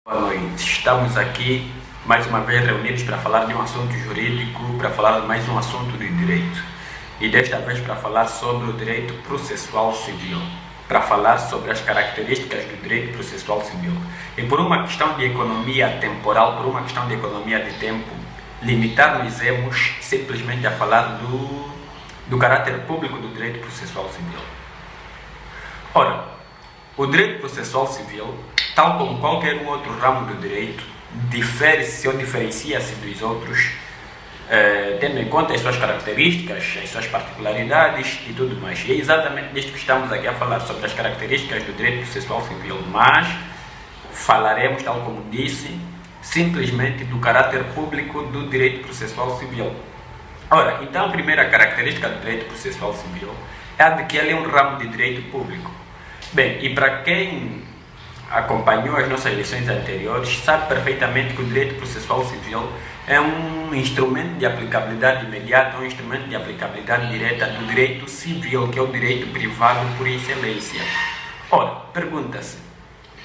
Boa noite, estamos aqui mais uma vez reunidos para falar de um assunto jurídico, para falar de mais um assunto de direito e desta vez para falar sobre o direito processual civil, para falar sobre as características do direito processual civil. E por uma questão de economia temporal, por uma questão de economia de tempo, limitar-nos-emos simplesmente a falar do caráter público do direito processual civil. Ora, o direito processual civil, tal como qualquer outro ramo do direito, difere-se ou diferencia-se dos outros, tendo em conta as suas características, as suas particularidades e tudo mais. E é exatamente disto que estamos aqui a falar, sobre as características do direito processual civil, mas falaremos, tal como disse, simplesmente do caráter público do direito processual civil. Ora, então a primeira característica do direito processual civil é a de que ele é um ramo de direito público. Bem, e para quem acompanhou as nossas lições anteriores, sabe perfeitamente que o direito processual civil é um instrumento de aplicabilidade imediata, um instrumento de aplicabilidade direta do direito civil, que é o direito privado por excelência. Ora, pergunta-se,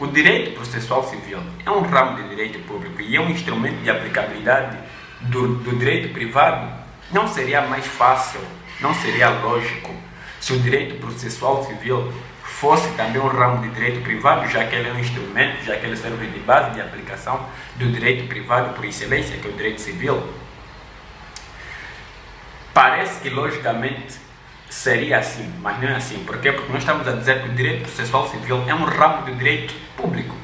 o direito processual civil é um ramo de direito público e é um instrumento de aplicabilidade do direito privado? Não seria mais fácil, não seria lógico, se o direito processual civil fosse também um ramo de direito privado, já que ele é um instrumento, já que ele serve de base de aplicação do direito privado por excelência, que é o direito civil? Parece que logicamente seria assim, mas não é assim. Por quê? Porque nós estamos a dizer que o direito processual civil é um ramo de direito público.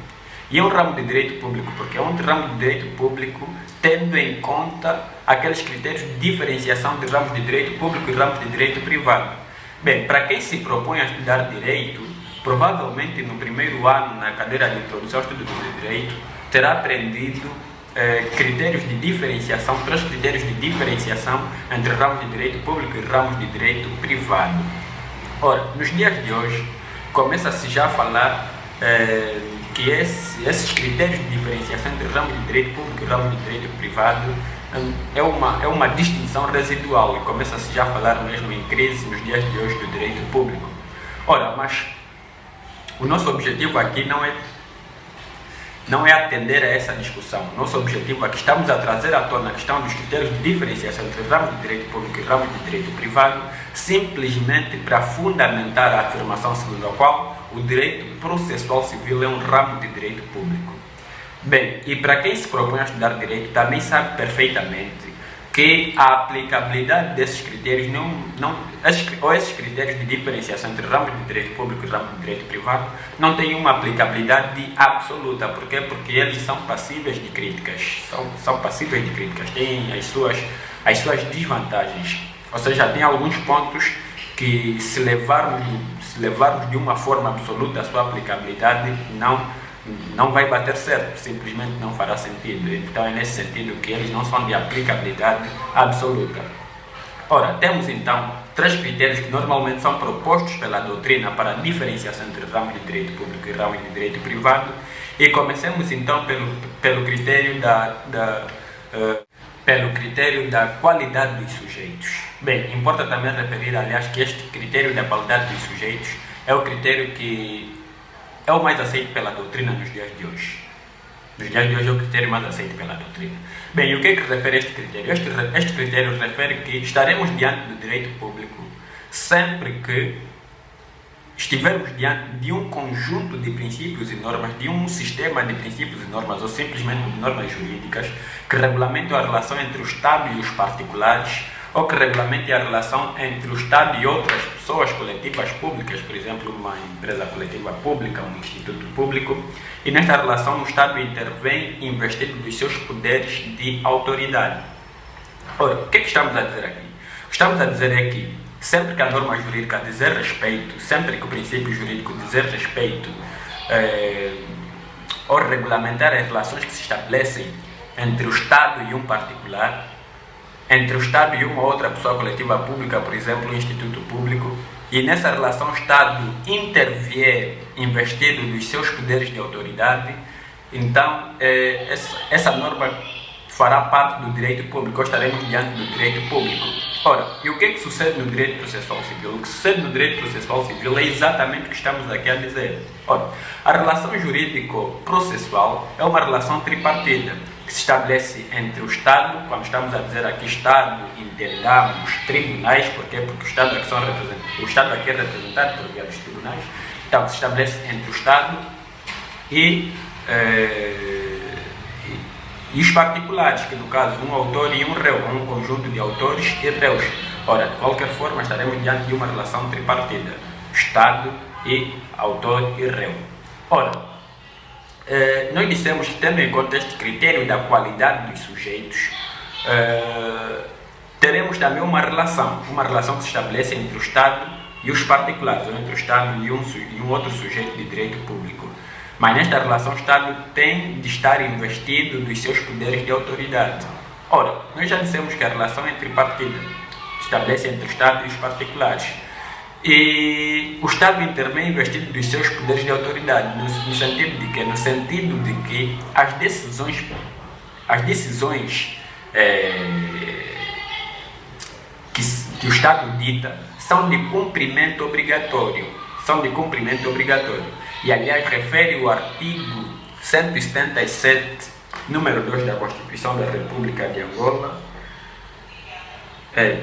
E é um ramo de direito público porque é um ramo de direito público tendo em conta aqueles critérios de diferenciação de ramos de direito público e ramos de direito privado. Bem, para quem se propõe a estudar direito, provavelmente no primeiro ano, na cadeira de introdução ao estudo do direito, terá aprendido critérios de diferenciação, 3 critérios de diferenciação entre ramos de direito público e ramos de direito privado. Ora, nos dias de hoje, começa-se já a falar que esses critérios de diferenciação entre ramos de direito público e ramos de direito privado é uma distinção residual e começa-se já a falar mesmo em crise nos dias de hoje do direito público. Ora, mas o nosso objetivo aqui não é atender a essa discussão. Nosso objetivo aqui, estamos a trazer à tona a questão dos critérios de diferenciação entre ramos de direito público e ramos de direito privado, simplesmente para fundamentar a afirmação segundo a qual o direito processual civil é um ramo de direito público. Bem, e para quem se propõe a estudar direito, também sabe perfeitamente que a aplicabilidade desses critérios esses critérios de diferenciação entre ramos de direito público e ramos de direito privado não têm uma aplicabilidade absoluta. Por quê? Porque eles são passíveis de críticas, são passíveis de críticas, têm as suas desvantagens, ou seja, tem alguns pontos que se levarmos de uma forma absoluta a sua aplicabilidade não vai bater certo, simplesmente não fará sentido. Então é nesse sentido que eles não são de aplicabilidade absoluta. Ora, temos então 3 critérios que normalmente são propostos pela doutrina para a diferenciação entre ramos de direito público e ramos de direito privado, e comecemos então pelo critério da qualidade dos sujeitos. Bem, importa também referir, aliás, que este critério da qualidade dos sujeitos é o critério que é o mais aceito pela doutrina nos dias de hoje. Nos dias de hoje é o critério mais aceito pela doutrina. Bem, e o que é que refere este critério? Este critério refere que estaremos diante do direito público sempre que estivermos diante de um conjunto de princípios e normas, de um sistema de princípios e normas, ou simplesmente de normas jurídicas, que regulamentam a relação entre o Estado e os particulares, ou que regulamente a relação entre o Estado e outras pessoas coletivas públicas, por exemplo, uma empresa coletiva pública, um instituto público, e nesta relação o Estado intervém investindo dos seus poderes de autoridade. Ora, o que é que estamos a dizer aqui? O que estamos a dizer é que sempre que a norma jurídica dizer respeito, sempre que o princípio jurídico dizer respeito ou regulamentar as relações que se estabelecem entre o Estado e um particular, entre o Estado e uma outra pessoa coletiva pública, por exemplo, um instituto público, e nessa relação o Estado intervier investido dos seus poderes de autoridade, então essa norma fará parte do direito público, ou estaremos diante do direito público. Ora, e o que é que sucede no direito processual civil? O que sucede no direito processual civil é exatamente o que estamos aqui a dizer. Ora, a relação jurídico-processual é uma relação tripartida que se estabelece entre o Estado, quando estamos a dizer aqui Estado, entendamos tribunais, porquê? Porque o Estado aqui é representado por via dos tribunais, então se estabelece entre o Estado e os particulares, que no caso um autor e um réu, um conjunto de autores e réus. Ora, de qualquer forma, estaremos diante de uma relação tripartida, Estado e autor e réu. Ora, nós dissemos que, tendo em conta este critério da qualidade dos sujeitos, teremos também uma relação que se estabelece entre o Estado e os particulares, ou entre o Estado e um outro sujeito de direito público. Mas nesta relação o Estado tem de estar investido dos seus poderes de autoridade. Ora, nós já dissemos que a relação é tripartida, estabelece entre o Estado e os particulares. E o Estado intervém investido dos seus poderes de autoridade, no sentido de que? No sentido de que as decisões que o Estado dita são de cumprimento obrigatório. E, aliás, refere o artigo 177, número 2 da Constituição da República de Angola,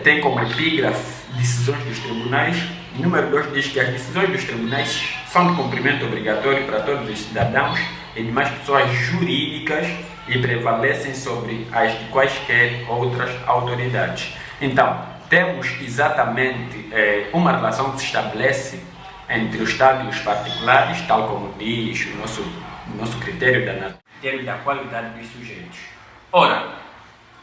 tem como epígrafe decisões dos tribunais. Número 2 diz que as decisões dos tribunais são de cumprimento obrigatório para todos os cidadãos e demais pessoas jurídicas e prevalecem sobre as de quaisquer outras autoridades. Então, temos exatamente uma relação que se estabelece entre o Estado e os particulares, tal como diz o nosso critério da qualidade dos sujeitos. Ora,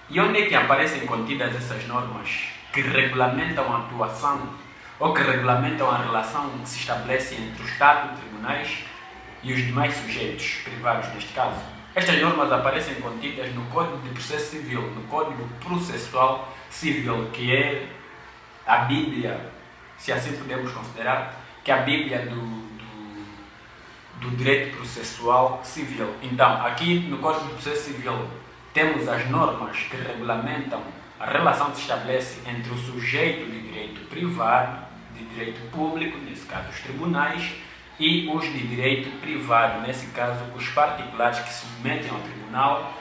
e onde é que aparecem contidas essas normas que regulamentam a atuação ou que regulamentam a relação que se estabelece entre o Estado, tribunais e os demais sujeitos privados, neste caso? Estas normas aparecem contidas no Código de Processo Civil, no Código Processual Civil, que é a Bíblia, se assim podemos considerar, que é a Bíblia do direito processual civil. Então, aqui no Código de Processo Civil temos as normas que regulamentam a relação que se estabelece entre o sujeito de direito privado, de direito público, nesse caso os tribunais, e os de direito privado, nesse caso os particulares, que submetem ao tribunal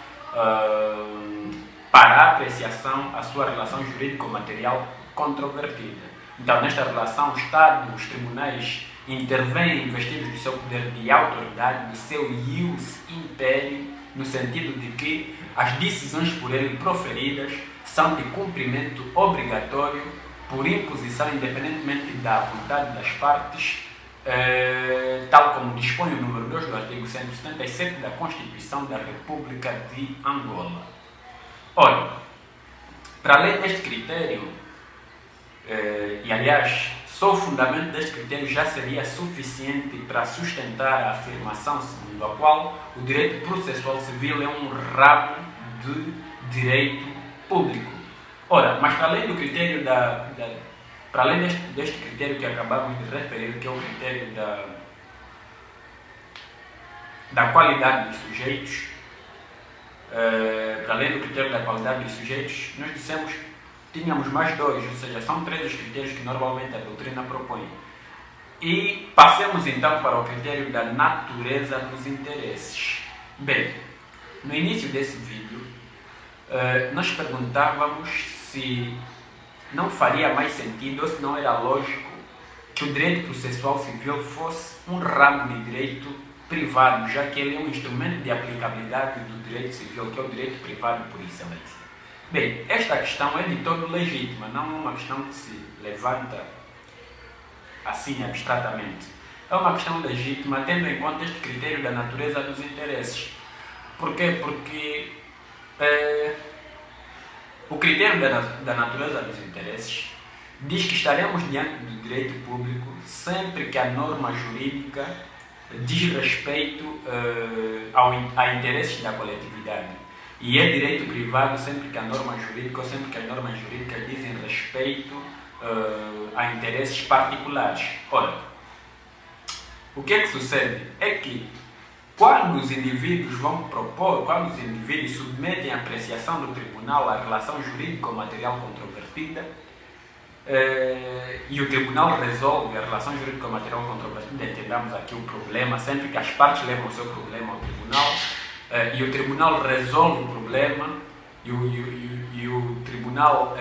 para a apreciação a sua relação jurídico-material controvertida. Então, nesta relação, o Estado, os tribunais intervêm investidos do seu poder de autoridade, do seu ius imperi, no sentido de que as decisões por ele proferidas são de cumprimento obrigatório por imposição, independentemente da vontade das partes, tal como dispõe o número 2 do artigo 177 da Constituição da República de Angola. Ora, para além deste critério, e aliás, só o fundamento deste critério já seria suficiente para sustentar a afirmação segundo a qual o direito processual civil é um ramo de direito público. Ora, mas para além do critério para além deste critério que acabamos de referir, que é o critério da qualidade dos sujeitos, para além do critério da qualidade dos sujeitos, nós dissemos que tínhamos mais dois, ou seja, são 3 os critérios que normalmente a doutrina propõe. E passemos então para o critério da natureza dos interesses. Bem, no início desse vídeo, nós perguntávamos se não faria mais sentido ou se não era lógico que o direito processual civil fosse um ramo de direito privado, já que ele é um instrumento de aplicabilidade do direito civil, que é o direito privado por excelência. Bem, esta questão é de todo legítima, não é uma questão que se levanta assim abstratamente. É uma questão legítima, tendo em conta este critério da natureza dos interesses. Por quê? Porque o critério da natureza dos interesses diz que estaremos diante do direito público sempre que a norma jurídica diz respeito a interesses da coletividade. E é direito privado sempre que a norma jurídica ou sempre que as normas jurídicas dizem respeito a interesses particulares. Ora, o que é que sucede? É que quando os indivíduos vão propor, quando os indivíduos submetem à apreciação do tribunal a relação jurídico-material controvertida, e o tribunal resolve a relação jurídico-material controvertida, entendamos aqui o problema, sempre que as partes levam o seu problema ao tribunal, e o tribunal resolve o problema, e o tribunal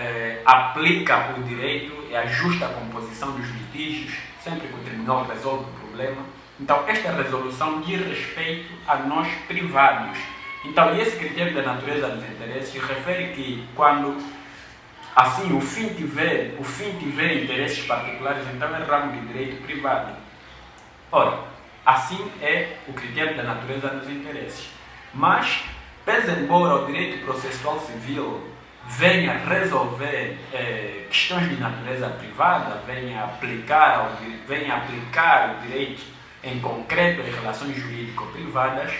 aplica o direito e ajusta a composição dos litígios, sempre que o tribunal resolve o problema. Então, esta resolução diz respeito a nós privados. Então, esse critério da natureza dos interesses refere que quando assim o fim tiver interesses particulares, então é ramo de direito privado. Ora, assim é o critério da natureza dos interesses. Mas, pese embora o direito processual civil venha resolver questões de natureza privada, venha aplicar o direito em concreto em relações jurídico-privadas,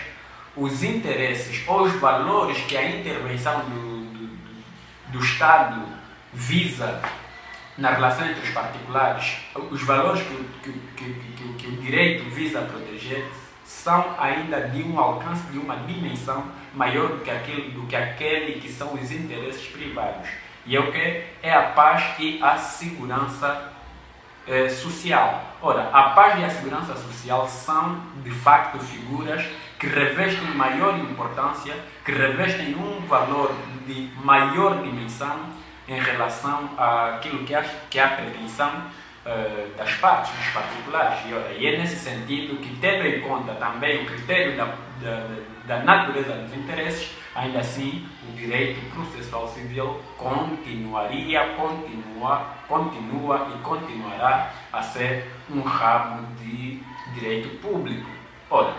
os interesses ou os valores que a intervenção do Estado visa na relação entre os particulares, os valores que o direito visa proteger, são ainda de um alcance, de uma dimensão maior do que aquele que são os interesses privados. E é o que? É a paz e a segurança social. Ora, a paz e a segurança social são, de facto, figuras que revestem maior importância, que revestem um valor de maior dimensão em relação àquilo que é a pretensão das partes, dos particulares. E é nesse sentido que, tendo em conta também o critério da natureza dos interesses, ainda assim o direito processual civil continua e continuará a ser um ramo de direito público. Ora,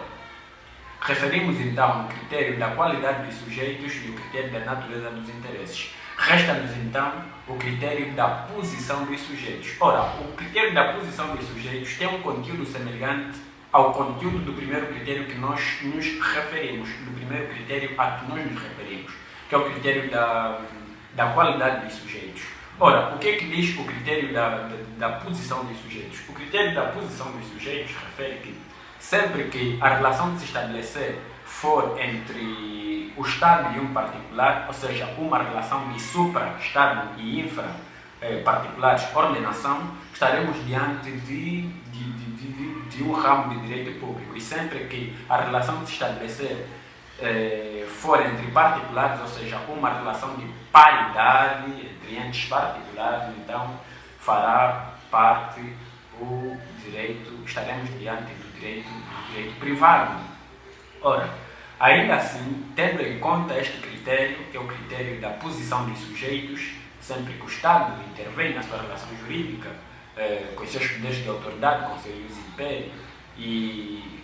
referimos então o critério da qualidade dos sujeitos e o critério da natureza dos interesses. Resta-nos então o critério da posição dos sujeitos. Ora, o critério da posição dos sujeitos tem um conteúdo semelhante ao conteúdo do primeiro critério que nós nos referimos, do primeiro critério a que nós nos referimos, que é o critério da qualidade dos sujeitos. Ora, o que é que diz o critério da posição dos sujeitos? O critério da posição dos sujeitos refere que sempre que a relação que se estabelecer for entre o Estado e um particular, ou seja, uma relação de supra-Estado e infra-particulares, ordenação, estaremos diante de um ramo de direito público. E sempre que a relação que se estabelecer for entre particulares, ou seja, uma relação de paridade entre entes particulares, então fará parte o direito, estaremos diante do direito privado. Ora, ainda assim, tendo em conta este critério, que é o critério da posição dos sujeitos, sempre que o Estado intervém na sua relação jurídica, com os seus poderes de autoridade, com o seu uso império, e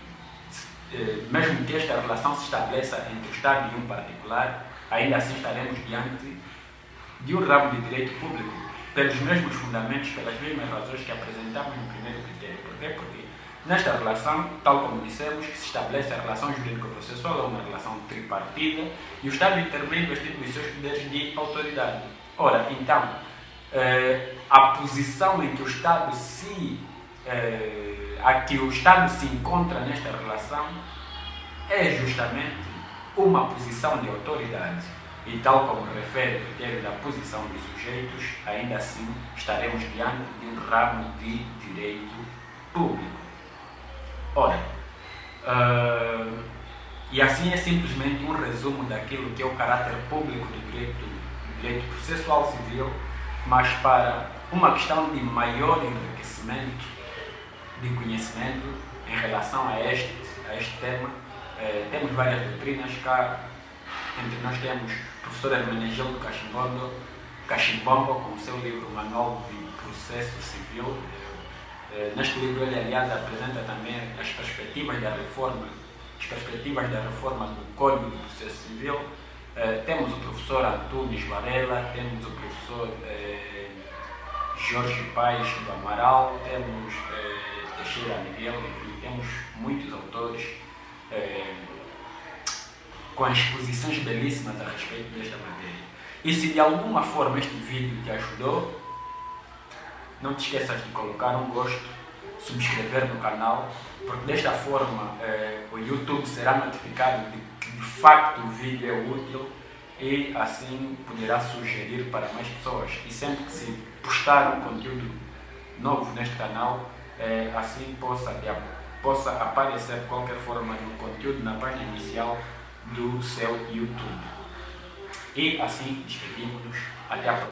mesmo que esta relação se estabeleça entre o Estado e um particular, ainda assim estaremos diante de um ramo de direito público, pelos mesmos fundamentos, pelas mesmas razões que apresentamos no primeiro critério. Por quê? Porque nesta relação, tal como dissemos, que se estabelece a relação jurídico-processual, é uma relação tripartida, e o Estado intervém investido dos seus poderes de autoridade. Ora, então, a posição em que o Estado se encontra nesta relação é justamente uma posição de autoridade. E tal como refere o critério da posição dos sujeitos, ainda assim estaremos diante de um ramo de direito público. Ora, e assim é simplesmente um resumo daquilo que é o caráter público do direito processual civil, mas para uma questão de maior enriquecimento de conhecimento em relação a este tema, temos várias doutrinas cá. Entre nós temos o professor Hermenegildo Cachimbombo, com o seu livro Manual de Processo Civil. Neste livro ele, aliás, apresenta também as perspectivas da reforma do Código de Processo Civil. Temos o professor Antunes Varela, temos o professor Jorge Paes do Amaral, temos Teixeira Miguel, enfim, temos muitos autores com exposições belíssimas a respeito desta matéria. E se de alguma forma este vídeo te ajudou, não te esqueças de colocar um gosto, subscrever no canal, porque desta forma o YouTube será notificado de que de facto o vídeo é útil e assim poderá sugerir para mais pessoas. E sempre que se postar um conteúdo novo neste canal, assim possa aparecer de qualquer forma no conteúdo na página inicial do seu YouTube. E assim despedimos-nos. Até a próxima.